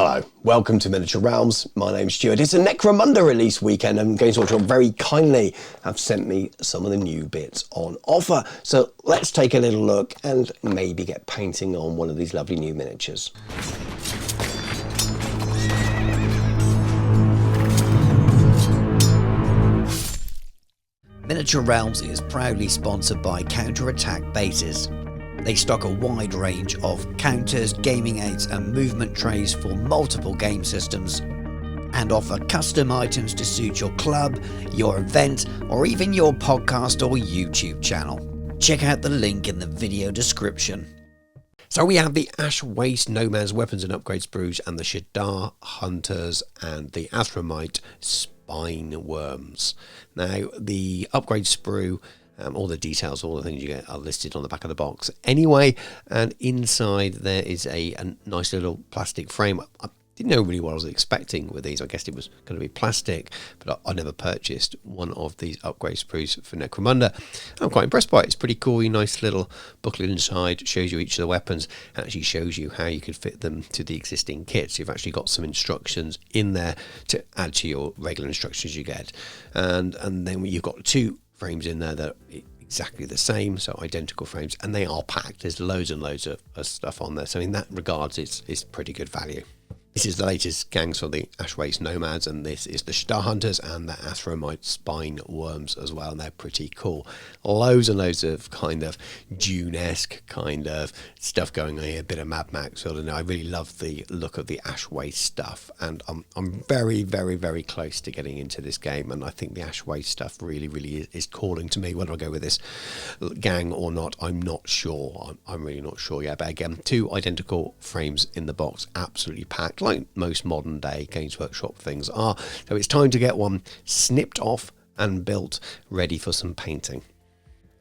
Hello, welcome to Miniature Realms. My name's Stuart. It's a Necromunda release weekend and Games Workshop very kindly have sent me some of the new bits on offer. So let's take a little look and maybe get painting on one of these lovely new miniatures. Miniature Realms is proudly sponsored by Counter-Attack Bases. They stock a wide range of counters, gaming aids and movement trays for multiple game systems and offer custom items to suit your club, your event or even your podcast or YouTube channel. Check out the link in the video description. So we have the Ash Waste Nomad's Weapons and Upgrade Sprues and the Sha'Dar Hunters and the Athromite Spine Worms. Now the upgrade sprue, all the details, all the things you get are listed on the back of the box anyway, and inside there is a nice little plastic frame. I didn't know really what I was expecting with these. I guessed it was going to be plastic, but I never purchased one of these upgrade sprues for Necromunda. I'm quite impressed by it. It's pretty cool. Nice little booklet inside, shows you each of the weapons, and actually shows you how you can fit them to the existing kits. You've actually got some instructions in there to add to your regular instructions you get, and then you've got two frames in there that are exactly the same, so identical frames, and they are packed. There's loads and loads of stuff on there, so in that regards it's pretty good value. This is the latest gangs for the Ash Waste Nomads, and this is the Sha'Dar Hunters and the Athromite Spine Worms as well, and they're pretty cool. Loads and loads of kind of Dune-esque kind of stuff going on here, a bit of Mad Max. I don't know, I really love the look of the Ash Waste stuff, and I'm very, very, very close to getting into this game, and I think the Ash Waste stuff really is calling to me. Whether I go with this gang or not, I'm not sure. I'm really not sure yet, but again, two identical frames in the box, absolutely packed, like most modern day Games Workshop things are. So it's time to get one snipped off and built, ready for some painting.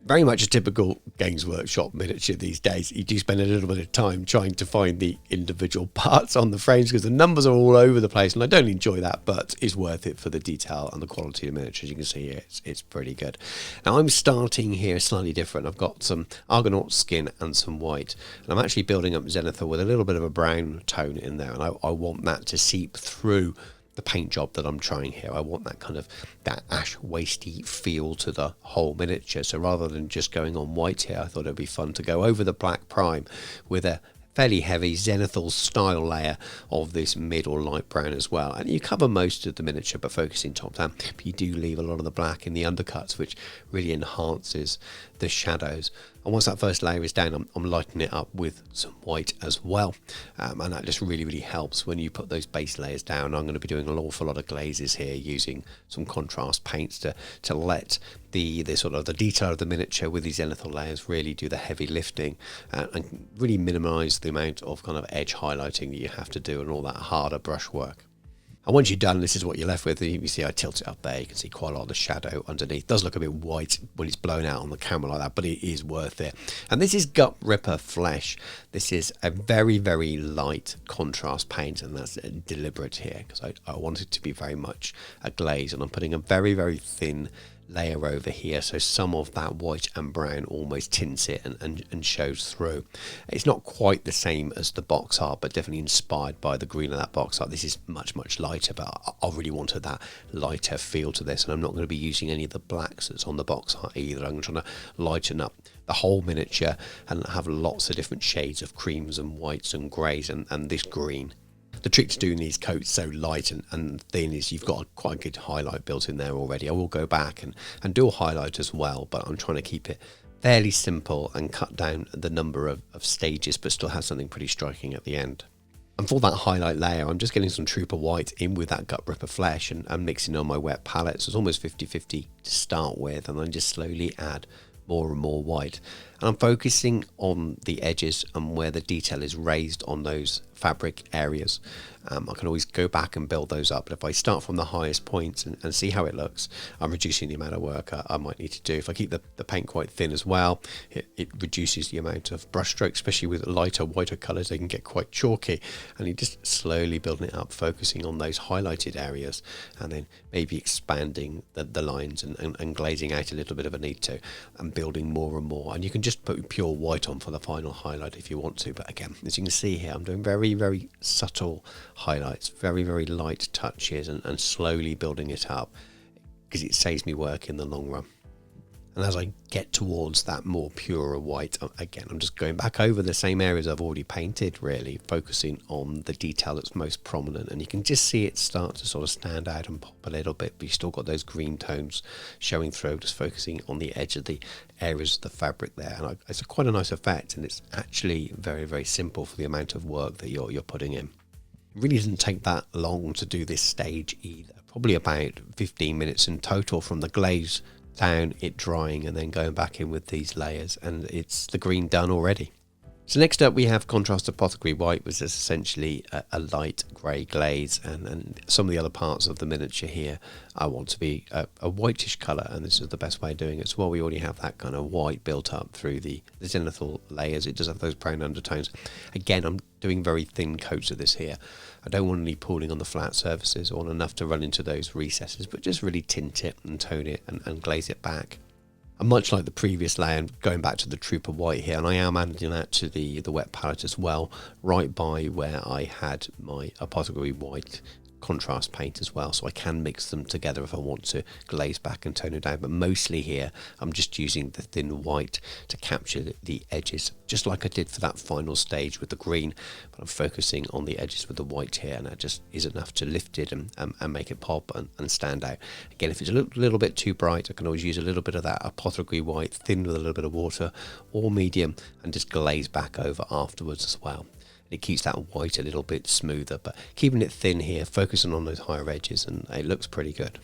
Very much a typical Games Workshop miniature these days. You do spend a little bit of time trying to find the individual parts on the frames because the numbers are all over the place, and I don't enjoy that, but it's worth it for the detail and the quality of the miniatures. You can see here it's pretty good. Now I'm starting here slightly different. I've got some Argonaut skin and some white, and I'm actually building up Zenithal with a little bit of a brown tone in there, and I want that to seep through the paint job that I'm trying here. I want that kind of that ash wasty feel to the whole miniature. So rather than just going on white here, I thought it'd be fun to go over the black prime with a fairly heavy Zenithal style layer of this mid or light brown as well. And you cover most of the miniature but focusing top down, but you do leave a lot of the black in the undercuts, which really enhances the shadows. And once that first layer is down, I'm lightening it up with some white as well, and that just really helps when you put those base layers down. I'm going to be doing an awful lot of glazes here, using some contrast paints to let the sort of the detail of the miniature with these zenithal layers really do the heavy lifting, and really minimise the amount of kind of edge highlighting that you have to do and all that harder brush work. And once you're done, this is what you're left with. You see I tilt it up there, you can see quite a lot of the shadow underneath. It does look a bit white when it's blown out on the camera like that, but it is worth it. And this is Gut Ripper Flesh. This is a very light contrast paint, and that's deliberate here because I want it to be very much a glaze, and I'm putting a very thin layer over here, so some of that white and brown almost tints it and shows through. It's not quite the same as the box art, but definitely inspired by the green of that box art. This is much lighter, but I really wanted that lighter feel to this, and I'm not going to be using any of the blacks that's on the box art either. I'm trying to lighten up the whole miniature and have lots of different shades of creams and whites and greys and this green. The trick to doing these coats so light and thin is you've got quite a good highlight built in there already. I will go back and do a highlight as well, but I'm trying to keep it fairly simple and cut down the number of stages, but still have something pretty striking at the end. And for that highlight layer, I'm just getting some Trooper White in with that Gut Ripper Flesh and mixing on my wet palette. So it's almost 50-50 to start with, and then just slowly add more and more white. And I'm focusing on the edges and where the detail is raised on those fabric areas. I can always go back and build those up, but if I start from the highest points and see how it looks, I'm reducing the amount of work I might need to do. If I keep the paint quite thin as well, it reduces the amount of brush strokes, especially with lighter, whiter colours. They can get quite chalky, and you're just slowly building it up, focusing on those highlighted areas, and then maybe expanding the lines and glazing out a little bit if I need to, and building more and more. And you can just put pure white on for the final highlight if you want to, but again, as you can see here, I'm doing very very, very subtle highlights, very, very light touches, and slowly building it up, because it saves me work in the long run. And as I get towards that more purer white, again, I'm just going back over the same areas I've already painted, really focusing on the detail that's most prominent. And you can just see it start to sort of stand out and pop a little bit, but you still got those green tones showing through, just focusing on the edge of the areas of the fabric there. And it's quite a nice effect, and it's actually very, very simple for the amount of work that you're putting in. It really doesn't take that long to do this stage either. Probably about 15 minutes in total from the glaze down, it drying, and then going back in with these layers, and it's the green done already. So next up we have Contrast Apothecary White, which is essentially a light grey glaze, and some of the other parts of the miniature here I want to be a whitish colour, and this is the best way of doing it. So while we already have that kind of white built up through the zenithal layers, it does have those brown undertones. Again, I'm doing very thin coats of this here. I don't want any pooling on the flat surfaces. I want enough to run into those recesses, but just really tint it and tone it and glaze it back. And much like the previous layer, I'm going back to the Trooper White here, and I am adding that to the wet palette as well, right by where I had my Apothecary White contrast paint as well, so I can mix them together if I want to glaze back and tone it down. But mostly here I'm just using the thin white to capture the edges, just like I did for that final stage with the green, but I'm focusing on the edges with the white here, and that just is enough to lift it and make it pop and stand out. Again, if it's a little bit too bright, I can always use a little bit of that Apothecary White thin with a little bit of water, or medium, and just glaze back over afterwards as well. It keeps that white a little bit smoother, but keeping it thin here, focusing on those higher edges, and it looks pretty good.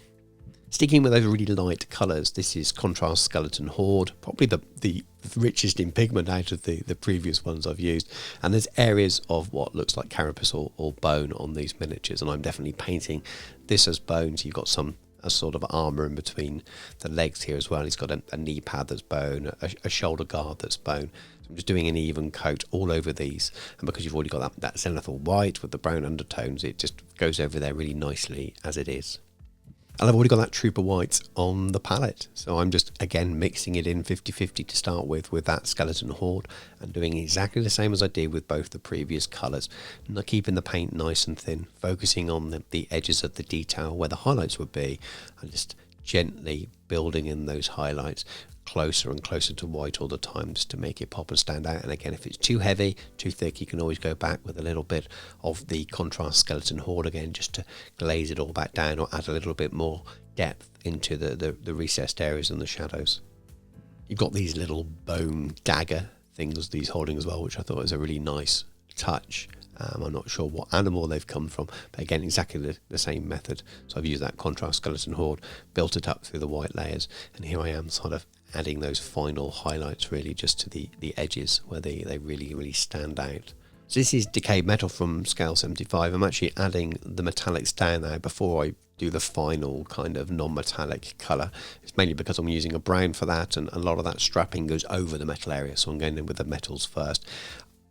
Sticking with those really light colours, this is Contrast Skeleton Horde, probably the richest in pigment out of the previous ones I've used. And there's areas of what looks like carapace or bone on these miniatures, and I'm definitely painting this as bone. So you've got a sort of armour in between the legs here as well. He's got a knee pad that's bone, a shoulder guard that's bone. So I'm just doing an even coat all over these, and because you've already got that zenithal white with the brown undertones, it just goes over there really nicely as it is. And I've already got that Trooper White on the palette, so I'm just again mixing it in 50-50 to start with that Skeleton Horde, and doing exactly the same as I did with both the previous colours, keeping the paint nice and thin, focusing on the edges of the detail where the highlights would be, and just gently building in those highlights closer and closer to white all the time, just to make it pop and stand out. And again, if it's too heavy, too thick, you can always go back with a little bit of the Contrast Skeleton Horde again, just to glaze it all back down, or add a little bit more depth into the recessed areas and the shadows. You've got these little bone dagger things these holding as well, which I thought was a really nice touch. I'm not sure what animal they've come from, but again, exactly the same method. So I've used that Contrast Skeleton Horde, built it up through the white layers, and here I am sort of adding those final highlights really just to the edges where they really stand out. So this is Decayed Metal from Scale 75. I'm actually adding the metallics down there before I do the final kind of non-metallic colour. It's mainly because I'm using a brown for that, and a lot of that strapping goes over the metal area, so I'm going in with the metals first.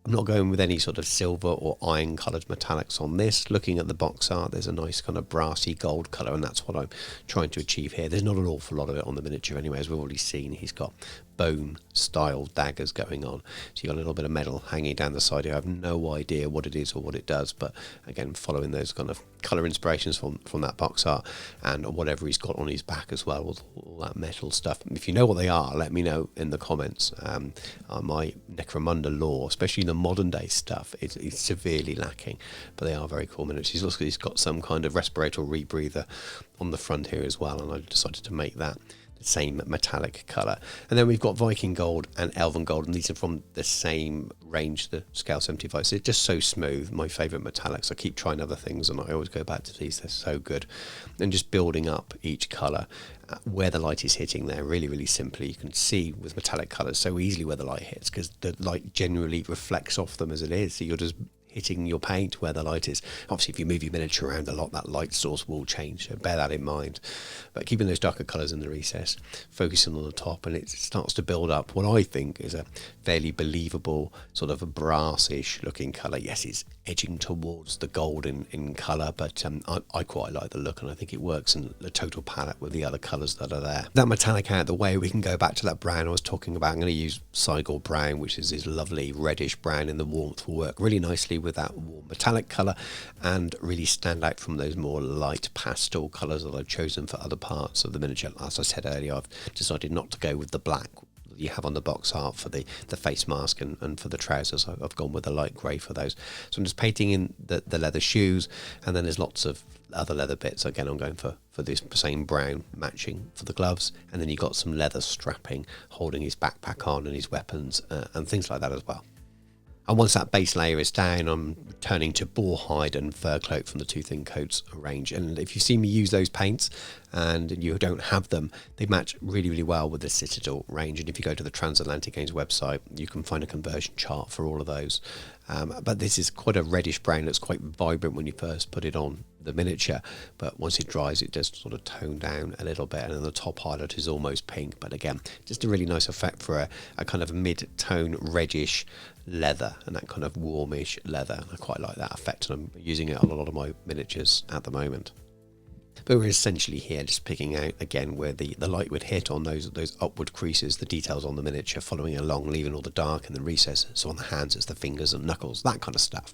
I'm not going with any sort of silver or iron coloured metallics on this. Looking at the box art, there's a nice kind of brassy gold colour, and that's what I'm trying to achieve here. There's not an awful lot of it on the miniature anyway, as we've already seen. He's got bone style daggers going on, so you've got a little bit of metal hanging down the side here. I have no idea what it is or what it does, but again, following those kind of colour inspirations from that box art, and whatever he's got on his back as well, with all that metal stuff. If you know what they are, let me know in the comments. My Necromunda lore, especially the modern day stuff, is severely lacking, but they are very cool miniatures. He's got some kind of respiratory rebreather on the front here as well, and I decided to make that same metallic colour. And then we've got Viking Gold and Elven Gold, and these are from the same range, the Scale 75. So it's just so smooth. My favourite metallics. I keep trying other things, and I always go back to these. They're so good. And just building up each colour where the light is hitting there, really simply. You can see with metallic colours so easily where the light hits, because the light generally reflects off them as it is. So you're just hitting your paint where the light is. Obviously, if you move your miniature around a lot, that light source will change, so bear that in mind. But keeping those darker colours in the recess, focusing on the top, and it starts to build up what I think is a fairly believable sort of a brassish looking colour. Yes, it's edging towards the gold in colour, but I quite like the look, and I think it works in the total palette with the other colours that are there. That metallic out of the way, we can go back to that brown I was talking about. I'm going to use Cygor Brown, which is this lovely reddish brown, and the warmth will work really nicely with that warm metallic colour and really stand out from those more light pastel colours that I've chosen for other parts of the miniature. As I said earlier, I've decided not to go with the black you have on the box art for the face mask and for the trousers. I've gone with a light grey for those. So I'm just painting in the leather shoes, and then there's lots of other leather bits. Again, I'm going for this same brown matching for the gloves, and then you've got some leather strapping holding his backpack on and his weapons and things like that as well. And once that base layer is down, I'm turning to boar hide and fur cloak from the Two Thin Coats range. And if you see me use those paints and you don't have them, they match really, really well with the Citadel range. And if you go to the Transatlantic Games website, you can find a conversion chart for all of those. But this is quite a reddish brown that's quite vibrant when you first put it on the miniature, but once it dries it does sort of tone down a little bit, and then the top highlight is almost pink. But again, just a really nice effect for a kind of mid-tone reddish leather and that kind of warmish leather. I quite like that effect, and I'm using it on a lot of my miniatures at the moment. But we're essentially here just picking out again where the light would hit on those upward creases, the details on the miniature, following along, leaving all the dark in the recesses. So on the hands it's the fingers and knuckles, that kind of stuff.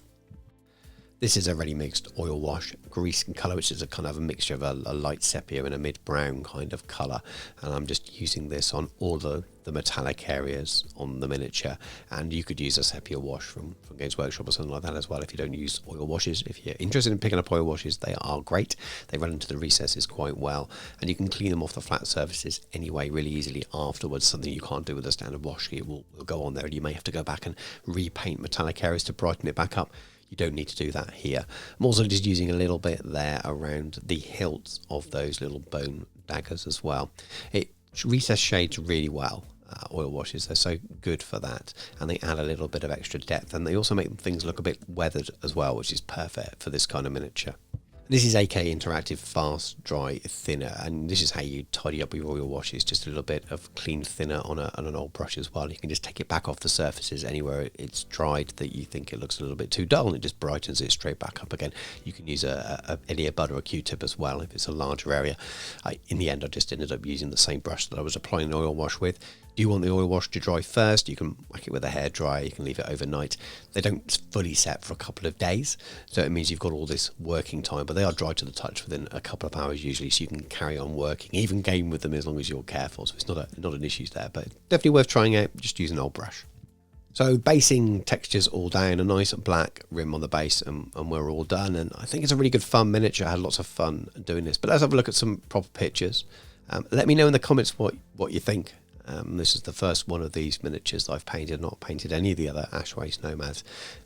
This is a ready mixed oil wash grease colour, which is a kind of a mixture of a light sepia and a mid-brown kind of colour. And I'm just using this on all the metallic areas on the miniature. And you could use a sepia wash from Games Workshop or something like that as well if you don't use oil washes. If you're interested in picking up oil washes, they are great. They run into the recesses quite well, and you can clean them off the flat surfaces anyway really easily afterwards, something you can't do with a standard wash. It will go on there, and you may have to go back and repaint metallic areas to brighten it back up. You don't need to do that here. I'm also just using a little bit there around the hilts of those little bone daggers as well. It recess shades really well. Oil washes, they're so good for that, and they add a little bit of extra depth, and they also make things look a bit weathered as well, which is perfect for this kind of miniature. This is AK Interactive Fast Dry Thinner, and this is how you tidy up your oil washes. Just a little bit of clean thinner on an old brush as well. You can just take it back off the surfaces anywhere it's dried that you think it looks a little bit too dull, and it just brightens it straight back up again. You can use any earbud or a Q-tip as well if it's a larger area. In the end, I just ended up using the same brush that I was applying the oil wash with. Do you want the oil wash to dry first? You can whack it with a hairdryer, you can leave it overnight. They don't fully set for a couple of days, so it means you've got all this working time, but they are dry to the touch within a couple of hours usually, so you can carry on working, even game with them as long as you're careful. So it's not an issue there, but definitely worth trying out. Just use an old brush. So basing textures all down, a nice black rim on the base, and we're all done. And I think it's a really good fun miniature. I had lots of fun doing this. But let's have a look at some proper pictures. Let me know in the comments what you think. This is the first one of these miniatures that I've painted, not painted any of the other Ash Waste Nomads.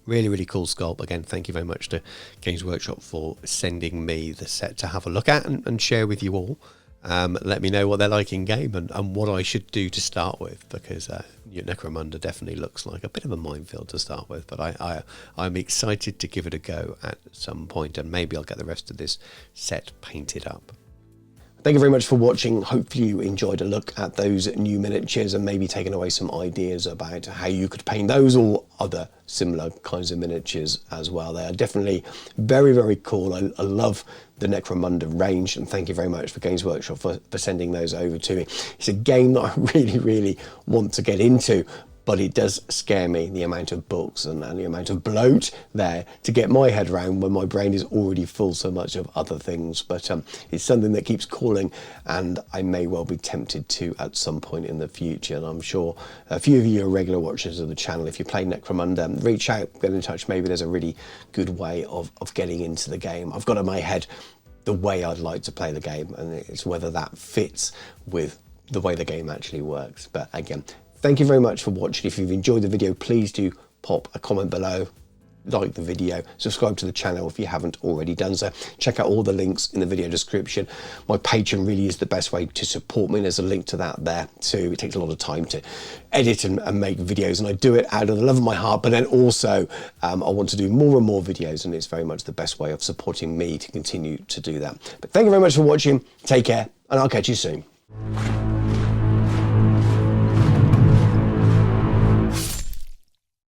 Really, really cool sculpt. Again, thank you very much to Games Workshop for sending me the set to have a look at and share with you all. Let me know what they're like in game and what I should do to start with, because Necromunda definitely looks like a bit of a minefield to start with, but I'm excited to give it a go at some point, and maybe I'll get the rest of this set painted up. Thank you very much for watching. Hopefully you enjoyed a look at those new miniatures and maybe taken away some ideas about how you could paint those or other similar kinds of miniatures as well. They are definitely very, very cool. I love the Necromunda range, and thank you very much for Games Workshop for sending those over to me. It's a game that I really, really want to get into, but it does scare me, the amount of books and the amount of bloat there to get my head around when my brain is already full so much of other things. But it's something that keeps calling, and I may well be tempted to at some point in the future. And I'm sure a few of you are regular watchers of the channel. If you play Necromunda, reach out, get in touch. Maybe there's a really good way of getting into the game. I've got in my head the way I'd like to play the game, and it's whether that fits with the way the game actually works. But again, thank you very much for watching. If you've enjoyed the video, please do pop a comment below, like the video, subscribe to the channel if you haven't already done so. Check out all the links in the video description. My Patreon really is the best way to support me. There's a link to that there too. It takes a lot of time to edit and make videos, and I do it out of the love of my heart, but then also I want to do more and more videos, and it's very much the best way of supporting me to continue to do that. But thank you very much for watching. Take care, and I'll catch you soon.